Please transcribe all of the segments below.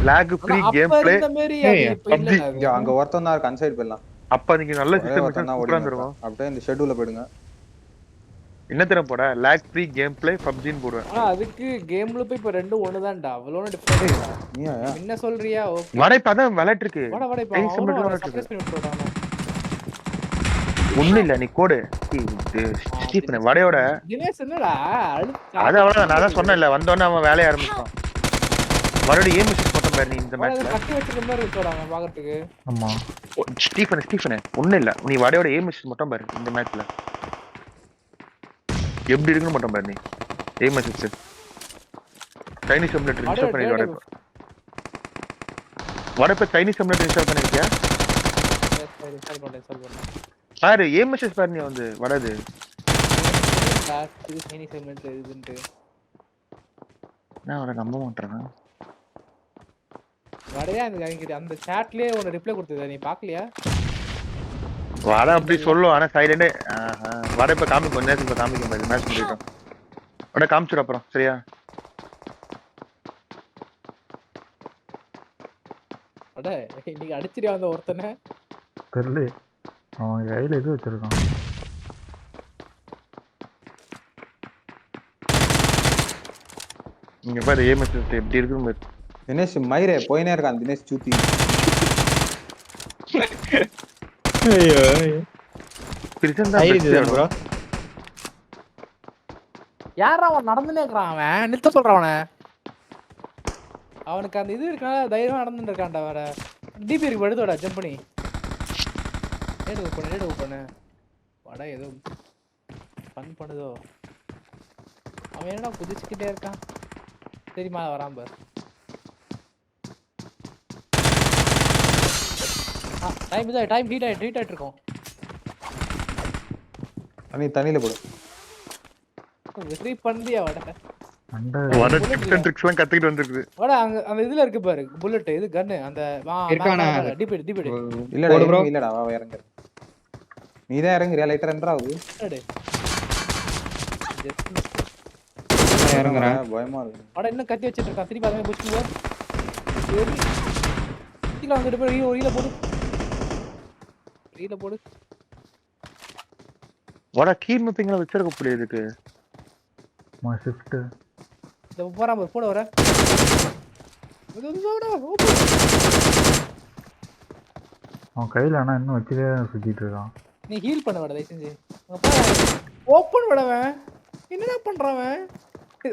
Lock free game play இந்த மாதிரி அது இப்ப இல்ல இங்க அங்க ஒருத்தன் தான் இருக்கு அன்சைட் போயிடலாம். அப்ப நீங்க நல்ல ஒரே சிஸ்டம் ஒருத்தன் தான் சூப்பரா ஓடிங்க இருந்திருக்கும். அப்படியே இந்த ஷெட்யூல்ல போயிடுங்க. என்ன தெரியும் போட லாக் ஃப்ரீ கேம் பிளே பப்ஜின்னு போடுவேன். ஆனா அதுக்கு கேம்ல போய் இப்ப ரெண்டும் ஒண்ணுதான்டா. அவ்வளவு டிஃபரன்ஸ். நீ என்ன சொல்றியா? ஓகே. வட இப்ப அதான் விளையாட்டு இருக்கு. வட வட இப்ப அவன சப்ரஸ் பண்ணி விட்டுறானே. ஒண்ணு இல்ல நீ கோடு ஸ்டீஃபன் வடையோட தினேஷ் என்னடா அது அவ்வளவுதான். நான் தான் சொன்னேன்ல வந்தோடனே அவன் வேலைய ஆரம்பிச்சான். மறுபடியும் ஏம் மிஷன் மட்டும் பாரு நீ இந்த மேட்ச்ல கட்டி வச்சிருக்க மாதிரி இருக்காங்க பாக்கிறதுக்கு. ஆமா ஸ்டீஃபன் ஒண்ணு இல்ல நீ வடையோட ஏம் மிஷன் மட்டும் பாரு இந்த மேட்ச்ல எப்படி இருக்குன்னு மட்டும் பாரு நீ ஏம் மிஷன் சைனீஸ் சிமுலேட்டர் இன்ஸ்டால் பண்ணி வட இப்ப சைனீஸ் சிமுலேட்டர் இன்ஸ்டால் பண்ணிருக்கியா? இன்ஸ்டால் பண்ணேன். பாரு ஏம் மிஷன் பாரு நீ வந்து வடது சைனீஸ் சிமுலேட்டர் இதுன்னு நான் அவரை நம்ப மாட்டேன். வடையா அந்த சாட்லயே ஒரு ரிப்ளை கொடுத்தது நீ பாக்கலையா? வட அப்படி சொல்லும் ஆனா சைலண்டே வட இப்ப காமிக்கும் கொஞ்ச நேரத்துக்கு காமிக்கும் பாரு மேட்ச் முடியட்டும். வட காமிச்சிரு அப்புறம் சரியா? வட இன்னைக்கு அடிச்சிரியா அந்த ஒருத்தனை தெரியல. அவன் கையில எது வச்சிருக்கான்? இங்க பாரு ஏம் மிஷன் எப்படி இருக்குன்னு பாரு. தினேஷ் மயிரே போயினே இருக்கான் தினேஷ் சூத்தி. ஐயோ பிரிசன் தான் ப்ரோ. யாரா அவன் நடந்துனே இருக்கான் அவன் நிறுத்த சொல்றான் அவனை. அவனுக்கு அந்த இது இருக்கா தைரியமா நடந்துட்டு இருக்கான்டா வேற. டிபி இருக்கு எடுத்தோட ஜம்ப் பண்ணி ஏடு பண்ணு வட ஏதோ ஃபன் பண்ணுதோ. அவன் என்னடா குதிச்சுக்கிட்டே இருக்கான். தெரியுமா வரான் பாரு. டைம் ஹீட் ஆயிட்டு இருக்கோம். தண்ணியில போடு. வெரி பந்தியா வட. வட டிப்ஸ் அண்ட் ட்ரிக்ஸ்லாம் கத்துக்கிட்டு வந்திருக்கு. வட அங்க அந்த இதுல இருக்கு பாரு புல்லட் இது கன் அந்த இருக்கானே டிபி இல்லடா ப்ரோ இல்லடா வா இறங்கு. நீ தான் இறங்குறியா லைட்டர் என்றாவது. இறங்குறேன் பயமா இருக்கு. வட இன்னும் கத்தி வச்சிட்டு இருக்கான். திருப்பி அதே புஷ் போ. சீக்கிரம் வந்துட்டு போய் ரீல போடு. வட கீ மேப்பிங்ல வச்சிருக்க புரிய இதுக்கு. மா ஷிஃப்ட் இந்த போறா போட வர. அவன் கையில ஆனா இன்னும் வச்சுட்டே சுத்திட்டு இருக்கான். நீ ஹீல் பண்ண வட தயவு செஞ்சு. ஓபன் வடவன் என்னடா பண்றான்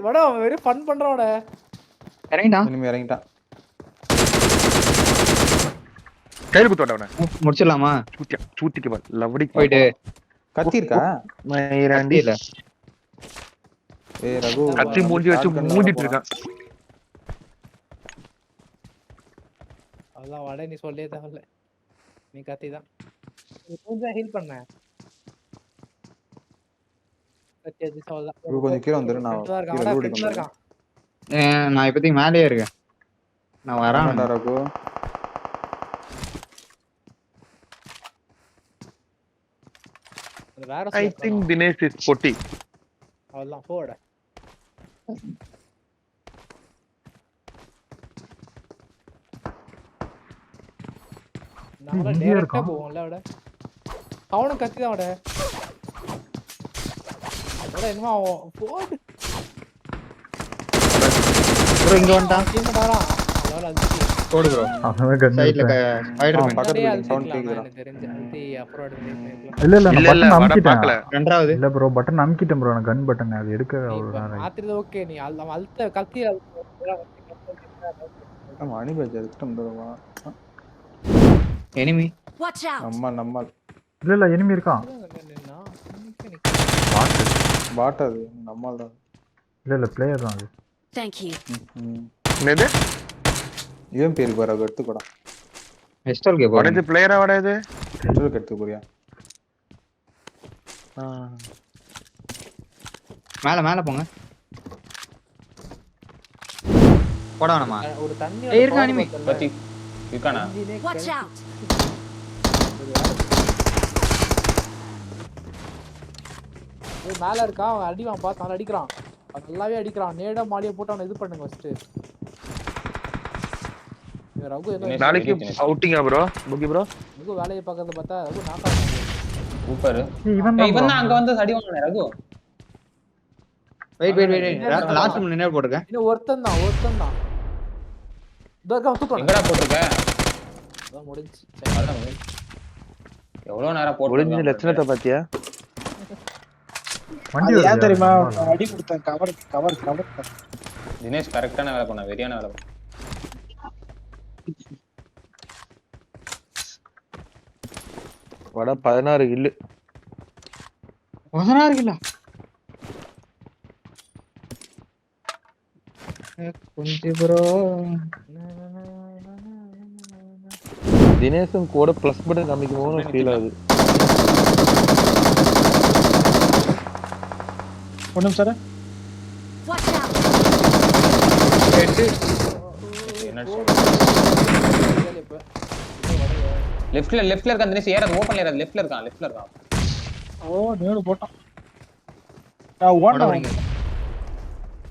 வட அவன் வெறும் ஃபன் பண்றான் வட. இறங்கிட்டான். கையில குத்தோட அவனை முடிச்சிடலாமா? சூத்திக்கு பாரு லவடி போயிட்டு கத்தி இருக்கா? மயிராண்டி இல்ல ஏய் ரகு கத்தி மூஞ்சி வச்சு மூஞ்சிட்டு இருக்கான். அதான் வட நீ சொல்லே தேவல்ல. நீ கத்தி தான். நீ கொஞ்சம் ஹீல் பண்ண. கத்தி அது சொல்லலாம். கொஞ்சம் கீழ வந்துரு நான் கீழ ஓடி இருக்கான். நான் இப்போதைக்கு மேலேயே இருக்கேன். நான் வரேன் Raghu. I think Dinesh is 40. அவ்வளவுதான் போட. நாம டைரக்டா போவோம்ல வட. அவனும் கத்தி தான் வட. வட என்னமா போடு. ப்ரோ இங்க வந்தா என்னடா அதனால அது போடு ப்ரோ. அவன் கன் சைடுல ஸ்பைடர்மேன் பக்கத்துல சவுண்ட் கேக்குதுடா. எனக்கு தெரிஞ்சு அது அப்புறம் எடுத்து இல்ல நான் பட்டன் அமுக்கிட்டேன். பார்க்கல. ரெண்டாவது இல்ல ப்ரோ பட்டன் அமுக்கிட்டேன் ப்ரோ. நான் கன் பட்டன் அது எடுக்க அவ்வளவுதான். மாத்திரது ஓகே நீ அல்த கத்தி ஆமா அனிபேஜ் சிஸ்டம் தரவா. Enemy Watch out. நம்ம இல்ல எனிமி இருக்கான். பாட் அது நம்மால் தான். இல்ல பிளேயர் தான் அது. Thank you. என்னது இவன் பேரு பாரு எடுத்துக்கோடா. எஸ்டல் கேப் வடது பிளேயரா வடது எஸ்டல் எடுத்து போறியா? மேல போங்க. போடானமா ஒரு தண்ணி இருக்கா அனிமி பத்தி இருக்கானா? Watch out. மேல இருக்கான் அவன் அடிவான் பார்த்து அவன் அடிக்கிறான். அவன் நல்லாவே அடிக்கிறான். நேடா மாடியை போட்டு அவனை இது பண்ணுங்க ஃபர்ஸ்ட். ரகு ஏதோ தினேஷ் நாளைக்கு தினேஷ். அவுட்டிங்கா ப்ரோ புக்கி ப்ரோ ரகு வேலையை பார்க்கறத பார்த்தா ரகு நாக்காங்க. சூப்பர் இவன் இவன் தான் அங்க வந்து அடி வாங்குன ரகு. வெயிட் லாஸ்ட் நினைவு போட்டுருக்கேன். இன்னும் ஒருத்தன் தான் இதோ தூக்கணும். எங்கடா போட்டிருக்க? அதான் முடிஞ்சு. அதான் எவ்வளவு நேரம் ஒளிஞ்ச போட்டு லட்சணத்தை பாத்தியா வண்டி அது ஏன் வருது தெரியுமா யாரு? அடி கொடுத்தேன் கவர் தினேஷ் கரெக்டான வேலை பண்ண வெறியான வேலை பண்ண. வட 16 கில்லு 16 கிலோ கொஞ்சம் ப்ரோ. தினேஷும் கூட பிளஸ் பட்டன் காமிக்கும் போது ஃபீல் ஆகுது ஒண்ணும் சார் Watch out! லெஃப்ட்ல இருக்கான் தினேஷ். ஏறாது ஓபன்ல ஏறாது. லெஃப்ட்ல இருக்கான். ஓ நேடு போட்டான் நான் ஓடுறேன்.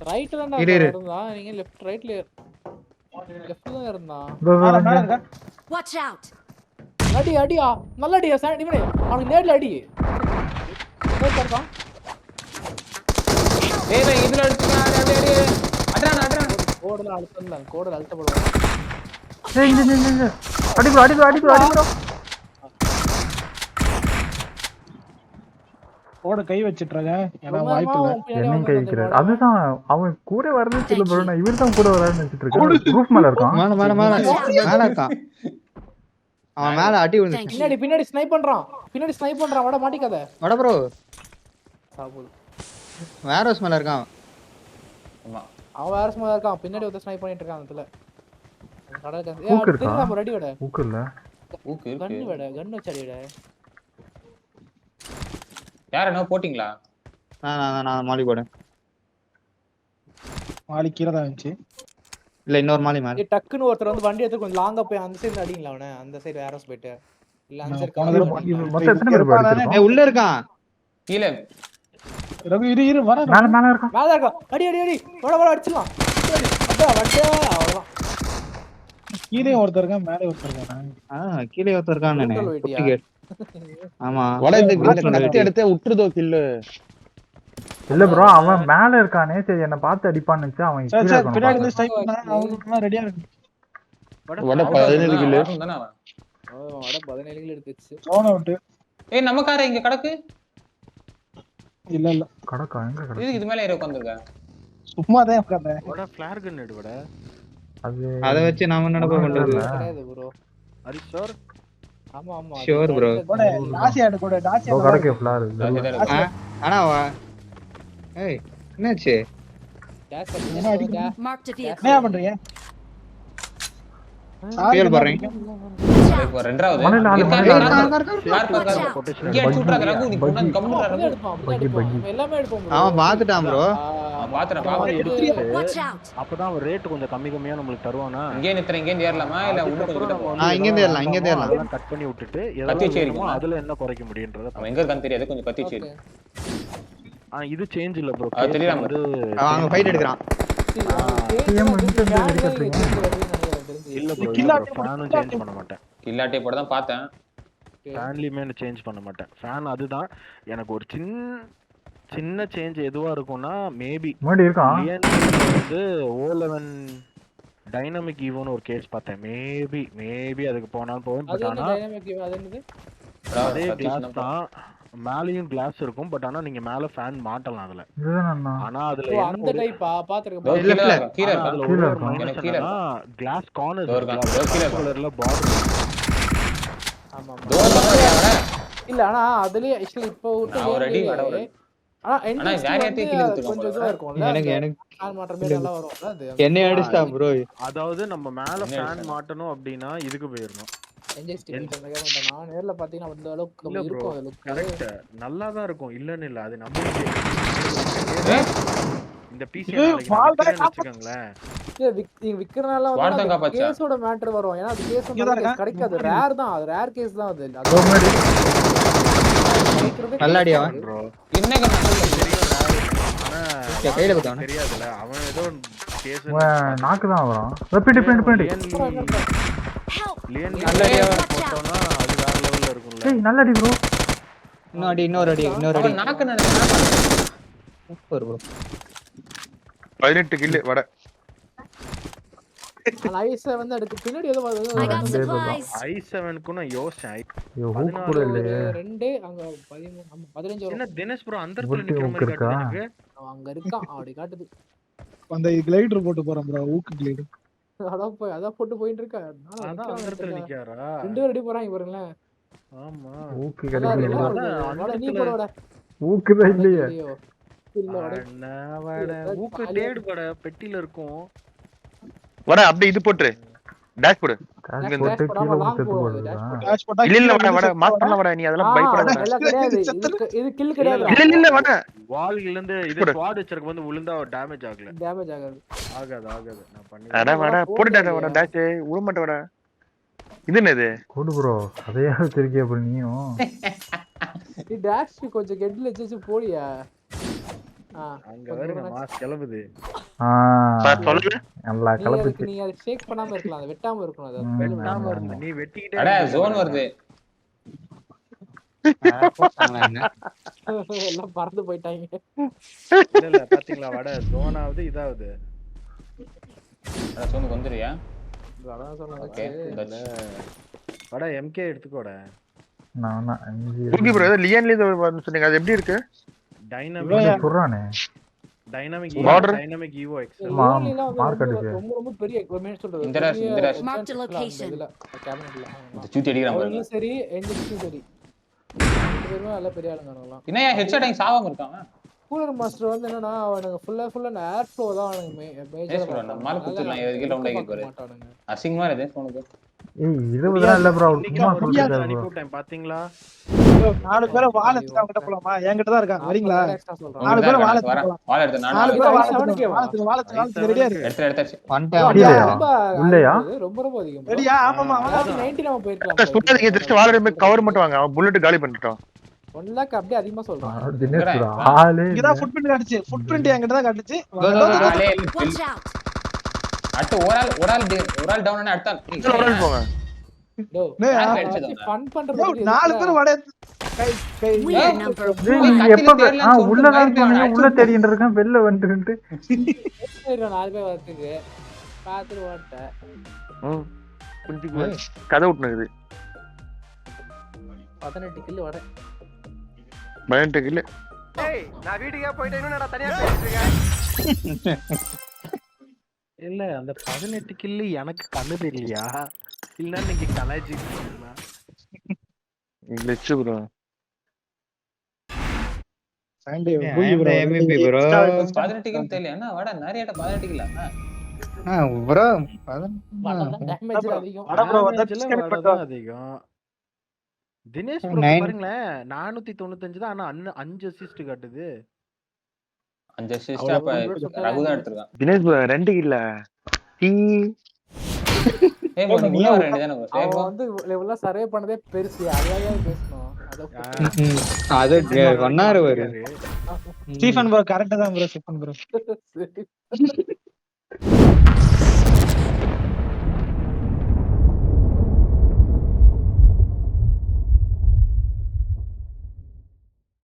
ரைட்ல தான் இரு. இருந்தா நீங்க லெஃப்ட் ரைட்ல லெஃப்ட்ல தான் இருந்தா. இதோ இதோ மேல இங்க. இருக்கா Watch out! அடியா நல்ல அடியா சார் இவனே அவனுக்கு நேர்ல அடி இருக்கான். ஏய் இதுல அடிச்சுடா. அட்றான். கோடல அழுத்தப்படுவான். ஏய் இங்க. அடி ப்ரோ. ஓட கை வச்சிட்டுறாங்க ஏன்னா வாய்ப்பு இல்ல. என்னையும் கை வைக்கிறாரு. அதுதான் அவன் கூட வரதே தெரியல ப்ரோ. நான் இவர் தான் கூட வராருன்னு நினைச்சிட்டு இருக்கேன். ரூஃப் மேல இருக்கான். மேல இருக்கான். அவன் மேல அடி விழுந்துச்சு. பின்னாடி ஸ்னைப் பண்றான். வட மாட்டிக்காத. வட ப்ரோ சாபுல் வேற ஹவுஸ் மேல இருக்கான். ஆமா. அவன் வேற சும்மா இருக்கான். பின்னாடி ஒருத்தர் ஸ்னைப் பண்ணிட்டு இருக்கான் அதுல. கடல் ஊக்கு இருக்கா? தெரியுதா ரெடி வட. ஊக்கு இல்ல. ஊக்கு கன் வச்சு அடி வட. யார என்ன போட்டிங்களா? நான் மாலி போறேன். மாலி கீழ தான் இருந்துச்சு. இல்ல இன்னொரு மாலி மேல. டக்குன்னு ஒருத்தர் வந்து வண்டி எடுத்து கொஞ்சம் லாங்கா போய் அந்த சைடுல அடிங்களா அவனை. அந்த சைடு வேறஸ் போயிட்டு இல்ல அந்த சைடு போனதுல மொத்தம் எத்தனை பேர் ப்ரோ அடிச்சிருக்கோம்? ஏய் உள்ள இருக்கான். கீழ ரகு இரு வர மேல இருக்கான். மேல இருக்கா. அடி வட அடிச்சிடலாம். அவ்வளவுதான். கீழே ஒருத்தர் இருக்கான் மேலே ஒருத்தர் இருக்கான். கீழே ஒருத்தர் இருக்கான் நானே. Total weight குட்டி கேட். ஆமா. வட இந்த Total கத்தி weight. எடுத்தே விட்டுருதோ கில்லு இல்ல ப்ரோ அவன் மேல இருக்கானே. சரி என்ன பார்த்து அடிப்பான்னு நினைச்சா அவன் சார் கீழ சார் பின்னாடி இருக்கான். இருந்து ஸ்ட்ரைக் பண்ணா அவனுக்கு ரெடியா இருக்கு. வட 17 கில்லு தானே அவன். வட 17 கிலோ எடுத்துச்சு. Zone out. ஏய் நம்ம கார இங்க கடக்கு. இல்ல கடக்கா எங்க கடக்கு? இது மேல ஏறி உட்கார்ந்திருக்க. சும்மா தான் உட்கார்ந்தேன். வட ஃபிளார் கன் எடு வட அது அத வச்சு நாம என்ன பண்றது? கிடையாது ப்ரோ. அரி ஷோர் ஆமா Sure bro. கூட டாசி ஆடு கூட டாசி ஆடு. கடக்கே ஃபிளார். ஆனா ஏய் என்னாச்சு? Marked a vehicle. என்ன பண்றீங்க? பேல் போறேன். இப்போ ரெண்டாவது. மலையில ஆளு, இருக்கா? மலையில கார் Watch out! இங்கே அடிச்சுட்றாங்க ரகு. நீ கொண்டு வந்து கம்முடா ரகு. எல்லாமே எடுப்போம் bro. அவன் பாத்துட்டான் ப்ரோ. பாத்துறேன். Watch out! அப்பதான் அவன் ரேட் கொஞ்சம் கம்மியா நம்மளுக்கு தருவானா. இங்கே நித்துறேன். இங்கே ஏறலாமா இல்ல உள்ள கொஞ்சம் கிட்ட போ. இங்க இருந்து ஏறலாம். அதெல்லாம் கட் பண்ணி விட்டுட்டு கத்தி எதாவது வச்சிருக்கோம். வேணுமோ அதுல என்ன குறைக்க முடியும்ன்றத அவன் எங்க இருக்கான்னு தெரியாது. கொஞ்சம் கத்தி வச்சிரு. இது சேஞ்ச் இல்ல ப்ரோ. அது தெரியாம. அவன் அங்க ஃபைட் எடுக்கறான். இல்ல ப்ரோ. ஃபேனும் சேஞ்ச் பண்ண மாட்டேன். கில்லாட்டே போட தான் பார்த்தேன். ஃபேன்லயுமே சேஞ்ச் பண்ண மாட்டேன். ஃபேன் அதுதான் எனக்கு ஒரு சின்ன சேஞ்ச் எதுவா இருக்கும்னா மேபி முன்னாடி இருக்கான். வந்து O11 டைனமிக் ஈவோன்னு ஒரு கேஸ் பார்த்தேன். மேபி அதுக்கு போனாலும் போவேன். பட் ஆனா அதே கிளாஸ் தான். மேலயும் கிளாஸ் இருக்கும். பட் ஆனா நீங்க மேல ஃபேன் மாட்டலாம் அதுல. இதுதான் அண்ணா. ஆனா அதுல ஓ, என்ன அந்த ஒரு- டைப்பா பாத்துருக்கேன். கீழ இருக்கா? கீழ ஆனா இருக்கா? அதுல கீழ ஒரு இருக்கும். மைனஸ் எனக்கு கீழ என்னன்னா கிளாஸ் கார்னர்ஸ் டோர் இருக்கா? கீழ இருக்கா? கலர்ல பார்டர். ஆமா டோர் தான் இல்ல ஆனா அதுலயே ஆக்சுவலி இப்போ விட்டு நான் ஒரு அடி game வட லயே, ஒரு ஆனா ஆனா entrance வேற வந்து யார்ட்டையும் கில் எடுத்துருக்கோம் கொஞ்சம் இதுவா இருக்கும்ல. எனக்கு ஃபேன் மாற்ற மாதிரி நல்லா வரும்ல அது. என்னை அடிச்சிட்டான் ப்ரோ. அதாவது நம்ம மேல என்ன ஃபேன் விஷயம்? மாட்டணும் அப்படின்னா இதுக்கு போயிடணும். என்ஜாய் ஸ்டிக் அந்த கேம் பண்ணா நேர்ல பாத்தீங்கன்னா அந்த அளவுக்கு இல்ல ப்ரோ இருக்கும் அது look. கரெக்ட் நல்லா தான் இருக்கும். இல்லன்னு இல்ல அது நம்மளுக்கு இந்த பிசி வச்சுக்கோங்களேன். இல்ல நீங்க விக்கிறனால வார்த்தை வந்து காப்பாச்சா? கேஸோட மேட்டர் வரும். ஏன்னா அது கேஸ் இங்கதான் இருக்கா? கிடைக்காது. ரேர் தான். அது ரேர் கேஸ் தான் அது. இதோ முன்னாடி. நல்ல அடி அவன். ப்ரோ என்ன கண்ணா? தெரியும் ஆனா கையில குத்தானே. தெரியாதுல அவன் ஏதோ கேஸ் நாக்கு தான் வரும். பின்னாடி Help! லியன் நல்ல அடியா போட்டோம்னா அது வேற லெவல்ல இருக்கும்ல. ஏய் நல்ல அடி ப்ரோ. இன்னொரு அடி அவன் நாக்கு சூப்பர் ப்ரோ 18 கில் வட. ஐஸை வந்து அடுத்து பின்னாடி ஏதோ I got supplies. i7க்கு நான் யோசிச்சேன். ஐயோ ஹூக் கூட இல்லையே. 2 அங்க 13 ஆமா 15 என்ன வரும். தினேஷ் ப்ரோ அந்த இடத்துல ஒட்டி நிக்கிற ஊக்கு மாதிரி இருக்கா? காட்டுது எனக்கு. அவன் அங்க இருக்கான் அப்படி காட்டுது. அந்த கிளைடர் போட்டு போறான் ப்ரோ ஊக்கு கிளைடர். அதான் போட்டு போயிட்டு இருக்கா. அதான் அந்த இடத்துல நிக்காரா? 2 பேர் அடி போறாங்க பாருங்களேன். ஆமா. ஊக்கு நல்லா கிடைக்கல. இருக்கு, அதான் நல்லா அந்த இருக்கு. நீ இடத்துல போடா. ஊக்கு தான் இல்லையே. இல்ல வட. ஊக்கு தேடு பட பெட்டில இருக்கும். வட அப்படியே இது போட்டுரு. டேஷ் போடு. காசு போட்டு கீழ ஊக்கு செத்து போடுறா. டாஷ் போட்டா இல்ல இல்ல வட மார்க் பண்ணலாம் வட. நீ அதெல்லாம் பயப்படாத. எல்லாம் கிடையாது. இது கில் கிடையாது. இல்ல இல்ல வட. வால்ல இருந்து இது ஸ்வாட் வச்சிருக்க வந்து விழுந்தா டேமேஜ் ஆகல. டேமேஜ் ஆகாது. ஆகாது. நான் பண்ணி அட வட போட்டுடா வட டேஷ் உள்ள மாட்ட வட. இது என்னது? கூடு ப்ரோ. அதையா வச்சிருக்கே அப்ப நீயும். நீ டாஷ் கொஞ்சம் கெட்ல வச்சு போடியா. அங்க வேற மாஸ் கிளம்புது. சொல்லு. நல்லா கலப்புச்சு. நீ அதை ஷேக் பண்ணாம இருக்கலாம். அது வெட்டாம இருக்கணும். அது வெட்டாம இருந்து நீ வெட்டிக்கிட்டே அட ஜோன் வருது எல்லாம் பறந்து போயிட்டாங்க. இல்ல பாத்தீங்களா வட ஜோன் ஆகுது இதாவது. அட ஜோனுக்கு வந்துறியா? அதான் ஓகே சொன்னாங்க. வட எம்கே எடுத்துக்கோட. நான் 5 ஓகே ப்ரோ லியன்ல இது சொன்னீங்க அது எப்படி இருக்கு? டைனமிக் சொல்றானே. Dynamic Border. Dynamic evo excel. Mark அடிச்சு. ரொம்ப பெரிய எக்யூப்மென்ட் சொல்றது. இந்தராஷ். Marked a location. இதுல கேபினட்ல. சூத்தி அடிக்கிறான் பாருங்க அவங்களும் சரி என்ஜிக்கும் சரி. ரெண்டு பேரும் நல்ல பெரிய ஆளுங்க அவங்கலாம். என்னையா ஹெட்ஷாட் அங்க சாவாம இருக்கான் கூலர் மாஸ்டர் வந்து என்னன்னா அவனுக்கு ஃபுல்லா ஏர் ஃப்ளோ தான் அவனுக்கு மேஜரா நம்மால குத்துலாம் எதுக்கு ரவுண்ட் ஆகி போறாரு மாட்டானுங்க. அசிங்கமா இருக்கு போனுக்கு ஏய் 20 தான் இல்ல ப்ரோ. சும்மா சொல்லிட்டாரு ப்ரோ. அனுப்பிட்டேன் பாத்தீங்களா? 4 பேரை வாழ எடுத்து அவங்கிட்ட போலாமா? என்கிட்ட தான் இருக்காங்க. வரீங்களா? ரிலாக்ஸா சொல்றேன். 4 பேரை வாழ எடுத்து வரேன் போலாம். வாழ எடுத்து 4 பேரை வாழ எடுத்து அவனுக்கே வா. வாழ ரெடியா இருக்கு. எடுத்தாச்சு கீழயா? உள்ளயா? ரொம்ப அதிகம் bro. ரெடியா? ஆமாமா. 90 நம்ம போயிரலாம். சொல்லாதீங்க ஜஸ்ட் வாலர் கவர் மட்டும் வாங்க. அவன் புல்லட் காலி பண்ணிட்டோம். 1 lakh அப்படியே அதிகமா சொல்றான். தினேஷ் ப்ரோ ஆளே இங்க தான் ஃபுட்பிரிண்ட் காட்டுச்சு. ஃபுட்பிரிண்ட் என்கிட்ட தான் காட்டுச்சு. Watch out! அடுத்து ஒரு ஆள் டவுன் ஆன அடுத்த ஒரு ஆள் போங்க. டோ ஃபன் பண்றது 4 பேர் வாழ எடுத்து கை We are number ஏய் நீ எப்ப உள்ள தான் போனீங்க உள்ள தேடிட்டு இருக்கேன் வெளில வந்துட்டு 4 பேர் வரதுக்கு பாத்துட்டு ஓட்ட. கொஞ்சம் கதை விட்டுனது. 18 கில் வட. 18 கில். ஏய் நான் வீட்டுக்கே போயிட்டேன் என்னடா தனியா பேசிட்டு இருக்க? இல்ல அந்த 18 கில்லு எனக்கு கண்ணு தெரியலையா? இல்ல நீங்க கலாய்ச்சிட்டீங்களா? Glitch bro. Sunday MVP bro 18 kill தெரியல என்ன வாடா நிறையட்ட 18 கில் bro டேமேஜ் அதிகம். அட bro வந்து டிஸ்கனெக்ட் பண்ணா அதிகம். தினேஷ் ப்ரோ பாருங்களேன் 495 தான் ஆனா 5 அசிஸ்ட் காட்டுது. 5 அசிஸ்ட் அப்ப ரகு தான் எடுத்துறான். தினேஷ் ப்ரோ 2 கில்ல. ஏய் bro நீ வர வேண்டியதானே bro. அவன் வந்து லெவல்ல சர்வே பண்ணதே பெருசு. அதையே பேசணும். அது பண்ணாரு ஸ்டீஃபன் ப்ரோ கரெக்ட்டா தான் ப்ரோ ஸ்டீஃபன் ப்ரோ